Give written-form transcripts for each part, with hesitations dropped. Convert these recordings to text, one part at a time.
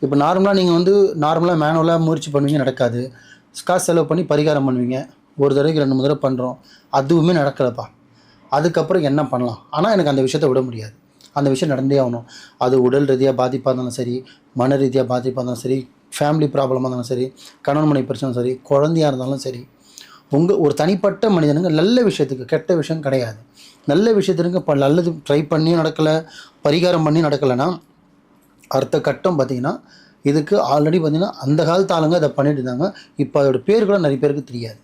இப்போ நார்மலாக நீங்கள் வந்து நார்மலாக மேனுவலாக முயற்சி பண்ணுவீங்க, நடக்காது. காசு செலவு பண்ணி பரிகாரம் பண்ணுவீங்க, ஒரு தடவைக்கு 2 3 தடவை பண்ணுறோம், அதுவுமே நடக்கலப்பா. அதுக்கப்புறம் என்ன பண்ணலாம்? ஆனால் எனக்கு அந்த விஷயத்த விட முடியாது, அந்த விஷயம் நடந்தே ஆகணும். அது உடல் ரீதியாக பாதிப்பாக இருந்தாலும் சரி, மன ரீதியாக பாதிப்பாக இருந்தாலும் சரி, ஃபேமிலி ப்ராப்ளமாக இருந்தாலும் சரி, கணவன் மனைவி பிரச்சனை சரி, குழந்தையாக இருந்தாலும் சரி, ஒரு தனிப்பட்ட மனிதனுங்க நல்ல விஷயத்துக்கு, கெட்ட விஷயம் கிடையாது. நல்ல விஷயத்திற்கு இப்போ நல்லது ட்ரை பண்ணியும் நடக்கலை, பரிகாரம் பண்ணி நடக்கலைன்னா அடுத்த கட்டம் பார்த்திங்கன்னா, இதுக்கு ஆல்ரெடி பார்த்திங்கன்னா அந்த காலத்து ஆளுங்க அதை பண்ணிட்டு இருந்தாங்க. இப்போ அதோட பேர் கூட நிறைய பேருக்கு தெரியாது.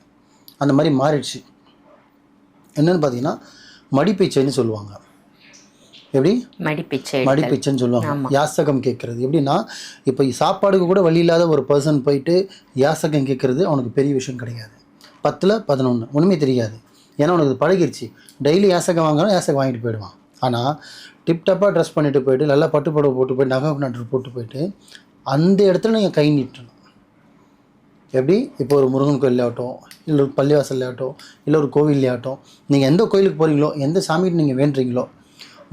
அந்த மாதிரி மாறிடுச்சு. என்னென்னு பார்த்தீங்கன்னா மடிப்பிச்சைன்னு சொல்லுவாங்க. எப்படி? மடிப்பிச்சைன்னு சொல்லுவாங்க. யாசகம் கேட்குறது. எப்படின்னா, இப்போ சாப்பாடுக்கு கூட வழி இல்லாத ஒரு பர்சன் போயிட்டு யாசகம் கேட்குறது அவனுக்கு பெரிய விஷயம் கிடையாது. 10ல் 11 ஒன்றுமே தெரியாது. ஏன்னா அவனுக்கு பழகிருச்சு. டெய்லி யாசகம் வாங்கினா யாசகம் வாங்கிட்டு போயிடுவான். ஆனால் டிப்டாப்பாக ட்ரெஸ் பண்ணிட்டு போயிட்டு நல்லா பட்டு புடவை போட்டு போயிட்டு நகை நட்டு போட்டு போயிட்டு அந்த இடத்துல நீங்கள் கை நீட்டணும். எப்படி? இப்போ ஒரு முருகன் கோயிலாகட்டும், இல்லை ஒரு பள்ளிவாசல்லையாகட்டும், இல்லை ஒரு கோவில்லையாகட்டும், நீங்கள் எந்த கோயிலுக்கு போகிறீங்களோ, எந்த சாமிகிட்ட நீங்கள் வேண்டுறீங்களோ,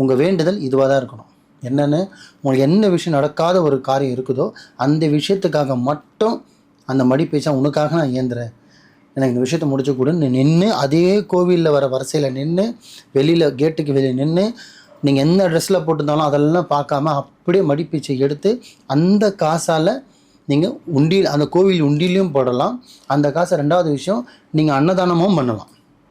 உங்கள் வேண்டுதல் இதுவாக தான் இருக்கணும். என்னென்னு, உங்களுக்கு என்ன விஷயம் நடக்காத ஒரு காரியம் இருக்குதோ அந்த விஷயத்துக்காக மட்டும் அந்த மடிப்பேச்சா உனக்காக நான் ஏந்துறேன், எனக்கு இந்த விஷயத்தை முடிச்சு கூட நின்று அதே கோவிலில் வரிசையில் நின்று வெளியில் கேட்டுக்கு வெளியே நின்று நீங்கள் எந்த ட்ரெஸ்ஸில் போட்டிருந்தாலும் அதெல்லாம் பார்க்காம அப்படியே மடிப்பீச்சை எடுத்து அந்த காசால் நீங்கள் அந்த கோவில் உண்டிலையும் போடலாம். அந்த காசை 2வது விஷயம் நீங்கள் அன்னதானமும் பண்ணலாம்.